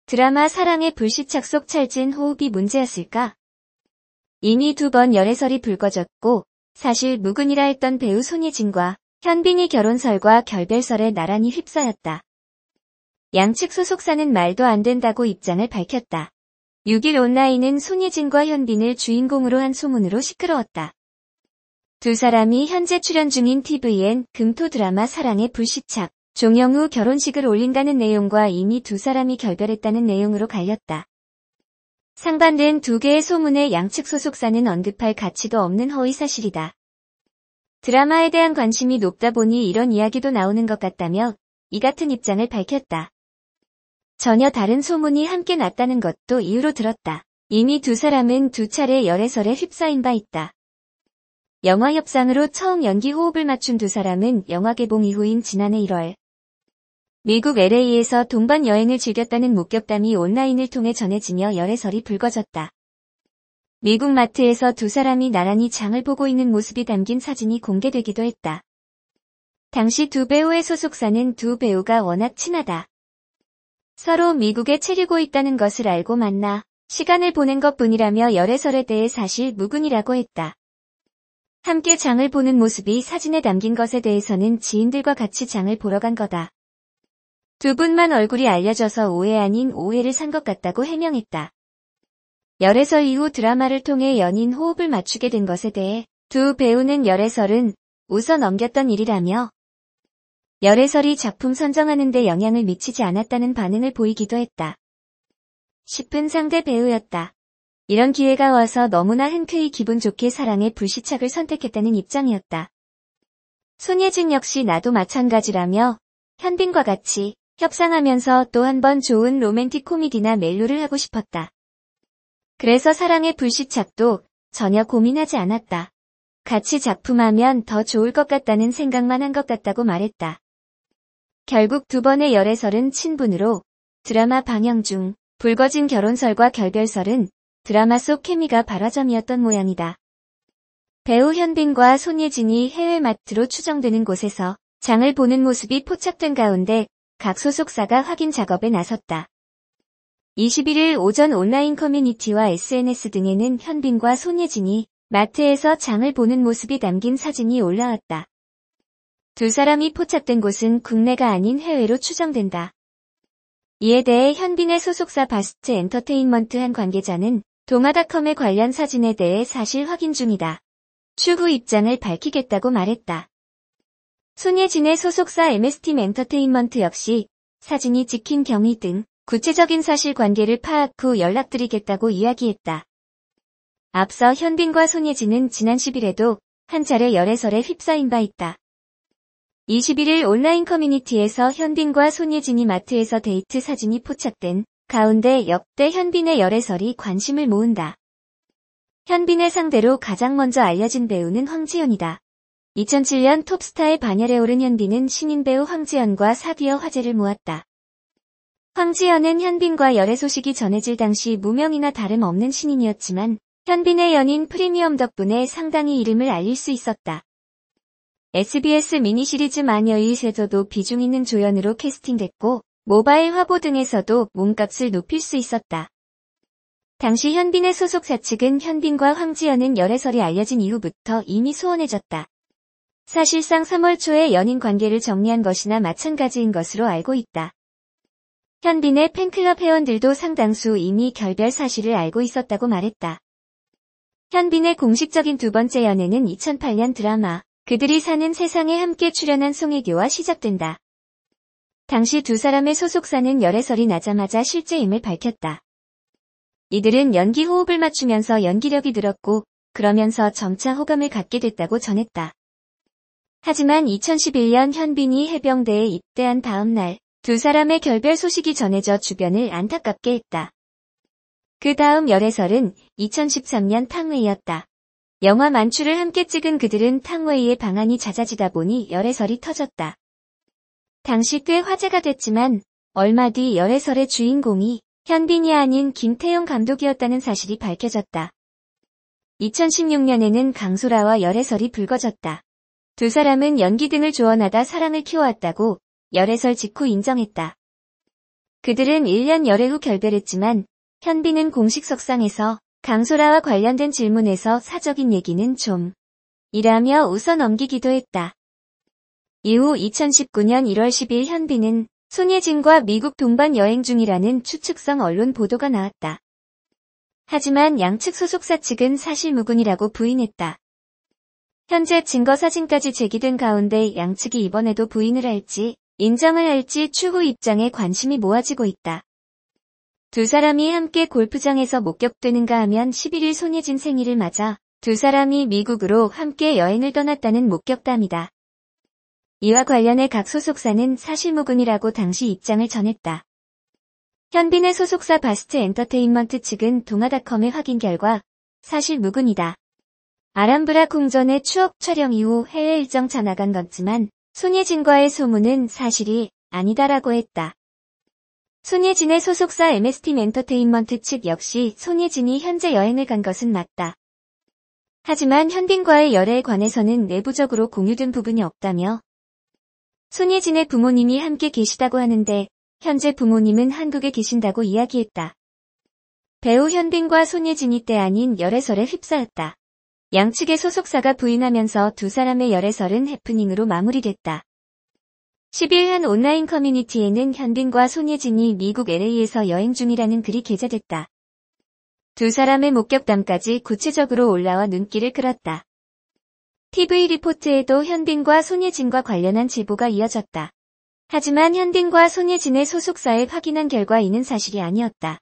드라마 사랑의 불시착 속 찰진 호흡이 문제였을까? 이미 2번 열애설이 불거졌고 사실 무근이라 했던 배우 손예진과 현빈이 결혼설과 결별설에 나란히 휩싸였다. 양측 소속사는 말도 안 된다고 입장을 밝혔다. 6일 온라인은 손예진과 현빈을 주인공으로 한 소문으로 시끄러웠다. 두 사람이 현재 출연 중인 tvN 금토 드라마 사랑의 불시착, 종영후 결혼식을 올린다는 내용과 이미 두 사람이 결별했다는 내용으로 갈렸다. 상반된 두 개의 소문에 양측 소속사는 언급할 가치도 없는 허위사실이다. 드라마에 대한 관심이 높다 보니 이런 이야기도 나오는 것 같다며 이 같은 입장을 밝혔다. 전혀 다른 소문이 함께 났다는 것도 이유로 들었다. 이미 두 사람은 두 차례 열애설에 휩싸인 바 있다. 영화 협상으로 처음 연기 호흡을 맞춘 두 사람은 영화 개봉 이후인 지난해 1월 미국 LA에서 동반 여행을 즐겼다는 목격담이 온라인을 통해 전해지며 열애설이 불거졌다. 미국 마트에서 두 사람이 나란히 장을 보고 있는 모습이 담긴 사진이 공개되기도 했다. 당시 두 배우의 소속사는 두 배우가 워낙 친하다. 서로 미국에 체류고 있다는 것을 알고 만나 시간을 보낸 것뿐이라며 열애설에 대해 사실 무근이라고 했다. 함께 장을 보는 모습이 사진에 담긴 것에 대해서는 지인들과 같이 장을 보러 간 거다. 두 분만 얼굴이 알려져서 오해 아닌 오해를 산 것 같다고 해명했다. 열애설 이후 드라마를 통해 연인 호흡을 맞추게 된 것에 대해 두 배우는 열애설은 웃어 넘겼던 일이라며 열애설이 작품 선정하는 데 영향을 미치지 않았다는 반응을 보이기도 했다. 싶은 상대 배우였다. 이런 기회가 와서 너무나 흔쾌히 기분 좋게 사랑의 불시착을 선택했다는 입장이었다. 손예진 역시 나도 마찬가지라며 현빈과 같이 협상하면서 또 한 번 좋은 로맨틱 코미디나 멜로를 하고 싶었다. 그래서 사랑의 불시착도 전혀 고민하지 않았다. 같이 작품하면 더 좋을 것 같다는 생각만 한 것 같다고 말했다. 결국 두 번의 열애설은 친분으로 드라마 방영 중 불거진 결혼설과 결별설은 드라마 속 케미가 발화점이었던 모양이다. 배우 현빈과 손예진이 해외 마트로 추정되는 곳에서 장을 보는 모습이 포착된 가운데 각 소속사가 확인 작업에 나섰다. 21일 오전 온라인 커뮤니티와 SNS 등에는 현빈과 손예진이 마트에서 장을 보는 모습이 담긴 사진이 올라왔다. 두 사람이 포착된 곳은 국내가 아닌 해외로 추정된다. 이에 대해 현빈의 소속사 바스트 엔터테인먼트 한 관계자는 동아닷컴의 관련 사진에 대해 사실 확인 중이다. 추후 입장을 밝히겠다고 말했다. 손예진의 소속사 MS팀 엔터테인먼트 역시 사진이 찍힌 경위 등 구체적인 사실관계를 파악 후 연락드리겠다고 이야기했다. 앞서 현빈과 손예진은 지난 10일에도 한 차례 열애설에 휩싸인 바 있다. 21일 온라인 커뮤니티에서 현빈과 손예진이 마트에서 데이트 사진이 포착된 가운데 역대 현빈의 열애설이 관심을 모은다. 현빈의 상대로 가장 먼저 알려진 배우는 황지연이다. 2007년 톱스타의 반열에 오른 현빈은 신인 배우 황지연과 사귀어 화제를 모았다. 황지연은 현빈과 열애 소식이 전해질 당시 무명이나 다름없는 신인이었지만 현빈의 연인 프리미엄 덕분에 상당히 이름을 알릴 수 있었다. SBS 미니시리즈 마녀의 셋에서도 비중 있는 조연으로 캐스팅됐고 모바일 화보 등에서도 몸값을 높일 수 있었다. 당시 현빈의 소속사 측은 현빈과 황지연은 열애설이 알려진 이후부터 이미 소원해졌다. 사실상 3월 초에 연인 관계를 정리한 것이나 마찬가지인 것으로 알고 있다. 현빈의 팬클럽 회원들도 상당수 이미 결별 사실을 알고 있었다고 말했다. 현빈의 공식적인 두 번째 연애는 2008년 드라마 그들이 사는 세상에 함께 출연한 송혜교와 시작된다. 당시 두 사람의 소속사는 열애설이 나자마자 실제임을 밝혔다. 이들은 연기 호흡을 맞추면서 연기력이 늘었고 그러면서 점차 호감을 갖게 됐다고 전했다. 하지만 2011년 현빈이 해병대에 입대한 다음 날 두 사람의 결별 소식이 전해져 주변을 안타깝게 했다. 그 다음 열애설은 2013년 탕웨이였다. 영화 만추를 함께 찍은 그들은 탕웨이의 방한이 잦아지다 보니 열애설이 터졌다. 당시 꽤 화제가 됐지만 얼마 뒤 열애설의 주인공이 현빈이 아닌 김태형 감독이었다는 사실이 밝혀졌다. 2016년에는 강소라와 열애설이 불거졌다. 두 사람은 연기 등을 조언하다 사랑을 키워왔다고 열애설 직후 인정했다. 그들은 1년 열애 후 결별했지만 현빈은 공식 석상에서 강소라와 관련된 질문에서 사적인 얘기는 좀 이라며 웃어 넘기기도 했다. 이후 2019년 1월 10일 현빈은 손예진과 미국 동반 여행 중이라는 추측성 언론 보도가 나왔다. 하지만 양측 소속사 측은 사실무근이라고 부인했다. 현재 증거 사진까지 제기된 가운데 양측이 이번에도 부인을 할지 인정을 할지 추후 입장에 관심이 모아지고 있다. 두 사람이 함께 골프장에서 목격되는가 하면 11일 손예진 생일을 맞아 두 사람이 미국으로 함께 여행을 떠났다는 목격담이다. 이와 관련해 각 소속사는 사실무근이라고 당시 입장을 전했다. 현빈의 소속사 바스트 엔터테인먼트 측은 동아닷컴의 확인 결과 사실무근이다. 아람브라 궁전의 추억 촬영 이후 해외 일정 전화간 거지만 손예진과의 소문은 사실이 아니다라고 했다. 손예진의 소속사 MS팀 엔터테인먼트 측 역시 손예진이 현재 여행을 간 것은 맞다. 하지만 현빈과의 열애에 관해서는 내부적으로 공유된 부분이 없다며 손예진의 부모님이 함께 계시다고 하는데 현재 부모님은 한국에 계신다고 이야기했다. 배우 현빈과 손예진이 때 아닌 열애설에 휩싸였다. 양측의 소속사가 부인하면서 두 사람의 열애설은 해프닝으로 마무리됐다. 10일 한 온라인 커뮤니티에는 현빈과 손예진이 미국 LA에서 여행 중이라는 글이 게재됐다. 두 사람의 목격담까지 구체적으로 올라와 눈길을 끌었다. TV 리포트에도 현빈과 손예진과 관련한 제보가 이어졌다. 하지만 현빈과 손예진의 소속사에 확인한 결과 이는 사실이 아니었다.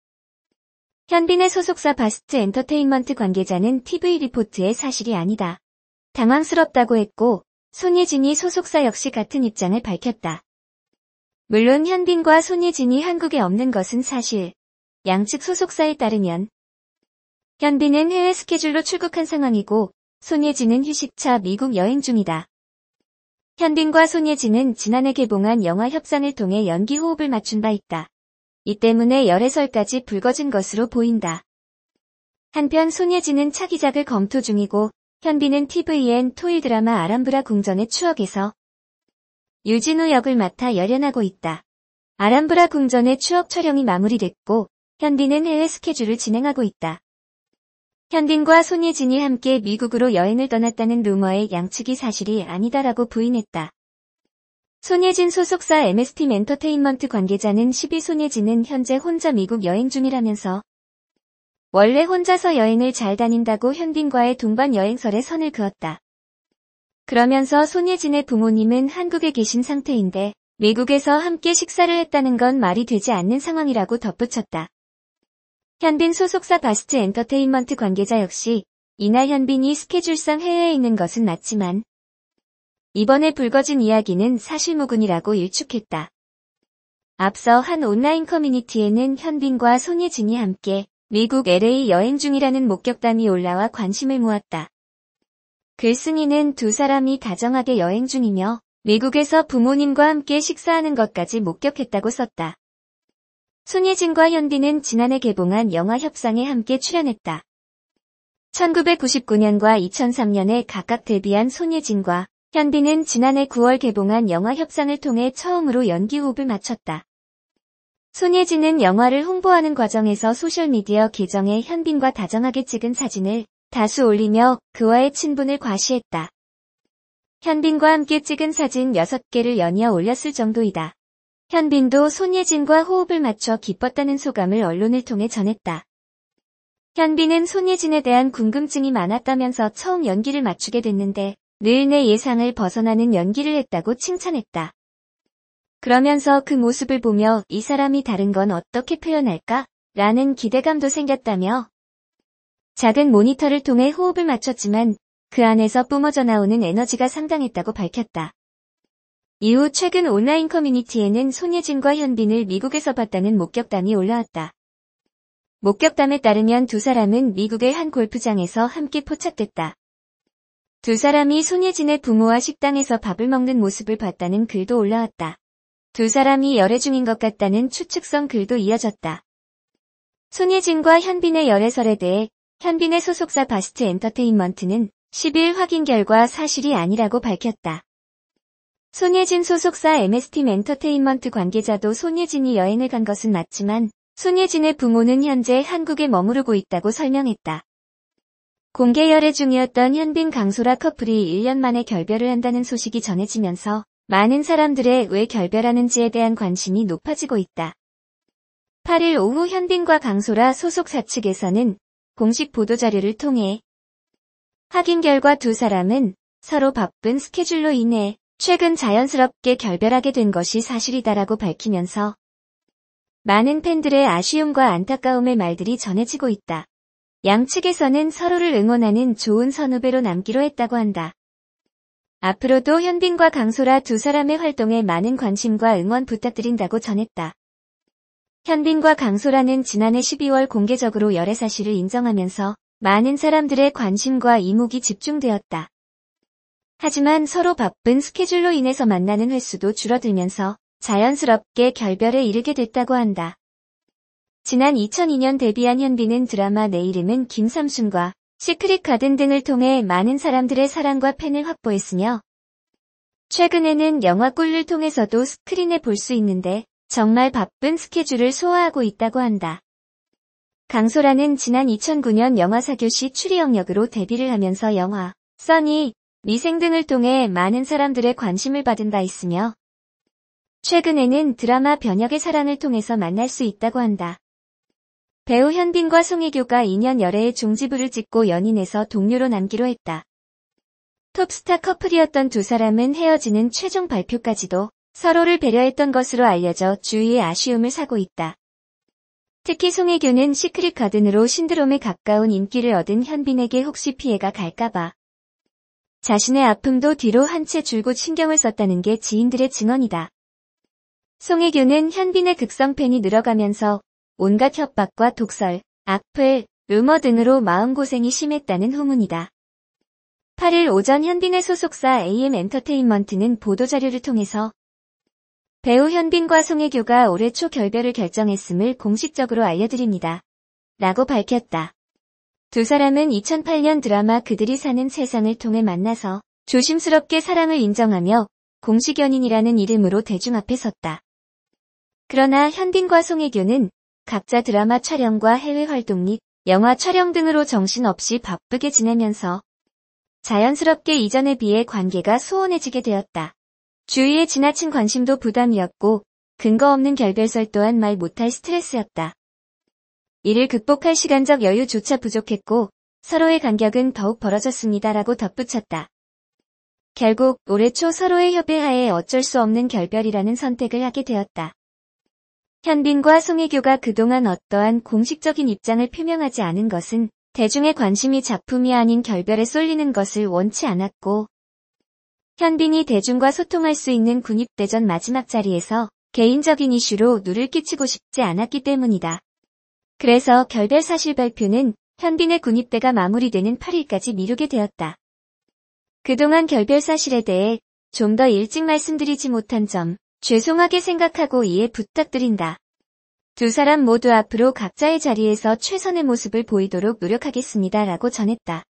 현빈의 소속사 바스트 엔터테인먼트 관계자는 TV 리포트의 사실이 아니다. 당황스럽다고 했고 손예진이 소속사 역시 같은 입장을 밝혔다. 물론 현빈과 손예진이 한국에 없는 것은 사실. 양측 소속사에 따르면 현빈은 해외 스케줄로 출국한 상황이고 손예진은 휴식차 미국 여행 중이다. 현빈과 손예진은 지난해 개봉한 영화 협상을 통해 연기 호흡을 맞춘 바 있다. 이 때문에 열애설까지 불거진 것으로 보인다. 한편 손예진은 차기작을 검토 중이고 현빈은 TVN 토일 드라마 아람브라 궁전의 추억에서 유진우 역을 맡아 열연하고 있다. 아람브라 궁전의 추억 촬영이 마무리됐고 현빈은 해외 스케줄을 진행하고 있다. 현빈과 손예진이 함께 미국으로 여행을 떠났다는 루머의 양측이 사실이 아니다라고 부인했다. 손예진 소속사 MS팀 엔터테인먼트 관계자는 10일 손예진은 현재 혼자 미국 여행 중이라면서 원래 혼자서 여행을 잘 다닌다고 현빈과의 동반 여행설에 선을 그었다. 그러면서 손예진의 부모님은 한국에 계신 상태인데 미국에서 함께 식사를 했다는 건 말이 되지 않는 상황이라고 덧붙였다. 현빈 소속사 바스트 엔터테인먼트 관계자 역시 이날 현빈이 스케줄상 해외에 있는 것은 맞지만 이번에 불거진 이야기는 사실무근이라고 일축했다. 앞서 한 온라인 커뮤니티에는 현빈과 손예진이 함께 미국 LA 여행 중이라는 목격담이 올라와 관심을 모았다. 글쓴이는 두 사람이 다정하게 여행 중이며 미국에서 부모님과 함께 식사하는 것까지 목격했다고 썼다. 손예진과 현빈은 지난해 개봉한 영화 협상에 함께 출연했다. 1999년과 2003년에 각각 데뷔한 손예진과 현빈은 지난해 9월 개봉한 영화 협상을 통해 처음으로 연기 호흡을 맞췄다. 손예진은 영화를 홍보하는 과정에서 소셜미디어 계정에 현빈과 다정하게 찍은 사진을 다수 올리며 그와의 친분을 과시했다. 현빈과 함께 찍은 사진 6개를 연이어 올렸을 정도이다. 현빈도 손예진과 호흡을 맞춰 기뻤다는 소감을 언론을 통해 전했다. 현빈은 손예진에 대한 궁금증이 많았다면서 처음 연기를 맞추게 됐는데 늘 내 예상을 벗어나는 연기를 했다고 칭찬했다. 그러면서 그 모습을 보며 이 사람이 다른 건 어떻게 표현할까? 라는 기대감도 생겼다며 작은 모니터를 통해 호흡을 맞췄지만 그 안에서 뿜어져 나오는 에너지가 상당했다고 밝혔다. 이후 최근 온라인 커뮤니티에는 손예진과 현빈을 미국에서 봤다는 목격담이 올라왔다. 목격담에 따르면 두 사람은 미국의 한 골프장에서 함께 포착됐다. 두 사람이 손예진의 부모와 식당에서 밥을 먹는 모습을 봤다는 글도 올라왔다. 두 사람이 열애 중인 것 같다는 추측성 글도 이어졌다. 손예진과 현빈의 열애설에 대해 현빈의 소속사 바스트 엔터테인먼트는 10일 확인 결과 사실이 아니라고 밝혔다. 손예진 소속사 MS팀 엔터테인먼트 관계자도 손예진이 여행을 간 것은 맞지만 손예진의 부모는 현재 한국에 머무르고 있다고 설명했다. 공개 열애 중이었던 현빈 강소라 커플이 1년 만에 결별을 한다는 소식이 전해지면서 많은 사람들의 왜 결별하는지에 대한 관심이 높아지고 있다. 8일 오후 현빈과 강소라 소속사 측에서는 공식 보도자료를 통해 확인 결과 두 사람은 서로 바쁜 스케줄로 인해 최근 자연스럽게 결별하게 된 것이 사실이다라고 밝히면서 많은 팬들의 아쉬움과 안타까움의 말들이 전해지고 있다. 양측에서는 서로를 응원하는 좋은 선후배로 남기로 했다고 한다. 앞으로도 현빈과 강소라 두 사람의 활동에 많은 관심과 응원 부탁드린다고 전했다. 현빈과 강소라는 지난해 12월 공개적으로 열애 사실을 인정하면서 많은 사람들의 관심과 이목이 집중되었다. 하지만 서로 바쁜 스케줄로 인해서 만나는 횟수도 줄어들면서 자연스럽게 결별에 이르게 됐다고 한다. 지난 2002년 데뷔한 현빈은 드라마 내 이름은 김삼순과 시크릿 가든 등을 통해 많은 사람들의 사랑과 팬을 확보했으며 최근에는 영화 꿀을 통해서도 스크린에 볼 수 있는데 정말 바쁜 스케줄을 소화하고 있다고 한다. 강소라는 지난 2009년 영화 사교시 추리영 역으로 데뷔를 하면서 영화, 써니, 미생 등을 통해 많은 사람들의 관심을 받은 바 있으며 최근에는 드라마 변혁의 사랑을 통해서 만날 수 있다고 한다. 배우 현빈과 송혜교가 2년 열애의 종지부를 찍고 연인에서 동료로 남기로 했다. 톱스타 커플이었던 두 사람은 헤어지는 최종 발표까지도 서로를 배려했던 것으로 알려져 주위의 아쉬움을 사고 있다. 특히 송혜교는 시크릿 가든으로 신드롬에 가까운 인기를 얻은 현빈에게 혹시 피해가 갈까봐 자신의 아픔도 뒤로 한 채 줄곧 신경을 썼다는 게 지인들의 증언이다. 송혜교는 현빈의 극성 팬이 늘어가면서 온갖 협박과 독설, 악플, 루머 등으로 마음고생이 심했다는 후문이다. 8일 오전 현빈의 소속사 AM엔터테인먼트는 보도자료를 통해서 배우 현빈과 송혜교가 올해 초 결별을 결정했음을 공식적으로 알려드립니다. 라고 밝혔다. 두 사람은 2008년 드라마 그들이 사는 세상을 통해 만나서 조심스럽게 사랑을 인정하며 공식 연인이라는 이름으로 대중 앞에 섰다. 그러나 현빈과 송혜교는 각자 드라마 촬영과 해외 활동 및 영화 촬영 등으로 정신없이 바쁘게 지내면서 자연스럽게 이전에 비해 관계가 소원해지게 되었다. 주위의 지나친 관심도 부담이었고 근거 없는 결별설 또한 말 못할 스트레스였다. 이를 극복할 시간적 여유조차 부족했고 서로의 간격은 더욱 벌어졌습니다라고 덧붙였다. 결국 올해 초 서로의 협의하에 어쩔 수 없는 결별이라는 선택을 하게 되었다. 현빈과 송혜교가 그동안 어떠한 공식적인 입장을 표명하지 않은 것은 대중의 관심이 작품이 아닌 결별에 쏠리는 것을 원치 않았고 현빈이 대중과 소통할 수 있는 군입대 전 마지막 자리에서 개인적인 이슈로 누를 끼치고 싶지 않았기 때문이다. 그래서 결별 사실 발표는 현빈의 군입대가 마무리되는 8일까지 미루게 되었다. 그동안 결별 사실에 대해 좀 더 일찍 말씀드리지 못한 점 죄송하게 생각하고 이해 부탁드린다. 두 사람 모두 앞으로 각자의 자리에서 최선의 모습을 보이도록 노력하겠습니다. 라고 전했다.